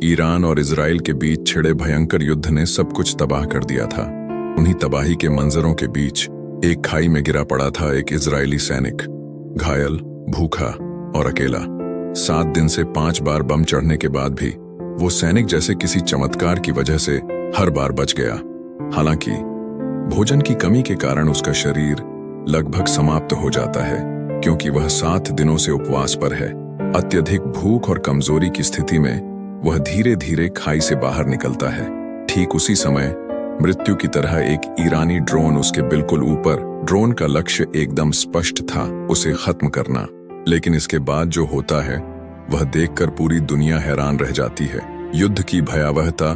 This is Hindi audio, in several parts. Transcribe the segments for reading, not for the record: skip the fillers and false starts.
ईरान और इजराइल के बीच छिड़े भयंकर युद्ध ने सब कुछ तबाह कर दिया था। उन्हीं तबाही के मंजरों के बीच एक खाई में गिरा पड़ा था एक इजरायली सैनिक, घायल, भूखा और अकेला। 7 दिन से 5 बार बम चढ़ने के बाद भी वो सैनिक जैसे किसी चमत्कार की वजह से हर बार बच गया। हालांकि भोजन की कमी के कारण उसका शरीर लगभग समाप्त हो जाता है, क्योंकि वह 7 दिनों से उपवास पर है। अत्यधिक भूख और कमजोरी की स्थिति में वह धीरे धीरे खाई से बाहर निकलता है। ठीक उसी समय मृत्यु की तरह एक ईरानी ड्रोन उसके बिल्कुल ऊपर। ड्रोन का लक्ष्य एकदम स्पष्ट था, उसे खत्म करना। लेकिन इसके बाद जो होता है वह देखकर पूरी दुनिया हैरान रह जाती है। युद्ध की भयावहता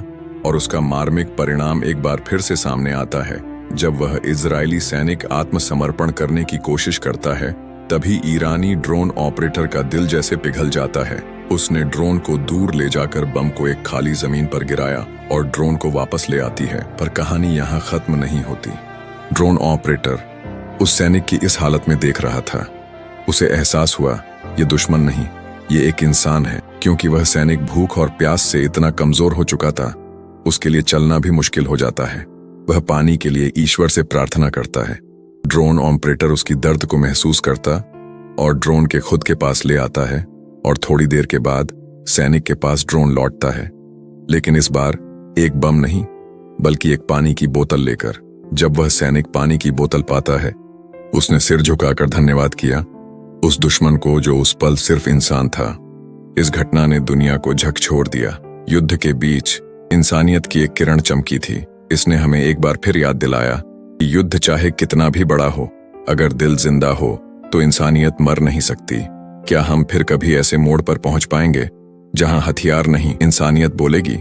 और उसका मार्मिक परिणाम एक बार फिर से सामने आता है। जब वह इजरायली सैनिक आत्मसमर्पण करने की कोशिश करता है, तभी ईरानी ड्रोन ऑपरेटर का दिल जैसे पिघल जाता है। उसने ड्रोन को दूर ले जाकर बम को एक खाली जमीन पर गिराया और ड्रोन को वापस ले आती है। पर कहानी यहाँ खत्म नहीं होती। ड्रोन ऑपरेटर उस सैनिक की इस हालत में देख रहा था। उसे एहसास हुआ ये दुश्मन नहीं, ये एक इंसान है। क्योंकि वह सैनिक भूख और प्यास से इतना कमजोर हो चुका था, उसके लिए चलना भी मुश्किल हो जाता है। वह पानी के लिए ईश्वर से प्रार्थना करता है। ड्रोन ऑपरेटर उसकी दर्द को महसूस करता और ड्रोन के खुद के पास ले आता है, और थोड़ी देर के बाद सैनिक के पास ड्रोन लौटता है, लेकिन इस बार एक बम नहीं बल्कि एक पानी की बोतल लेकर। जब वह सैनिक पानी की बोतल पाता है, उसने सिर झुकाकर धन्यवाद किया उस दुश्मन को जो उस पल सिर्फ इंसान था। इस घटना ने दुनिया को झकझोर दिया। युद्ध के बीच इंसानियत की एक किरण चमकी थी। इसने हमें एक बार फिर याद दिलाया कि युद्ध चाहे कितना भी बड़ा हो, अगर दिल जिंदा हो तो इंसानियत मर नहीं सकती। क्या हम फिर कभी ऐसे मोड़ पर पहुंच पाएंगे जहां हथियार नहीं, इंसानियत बोलेगी?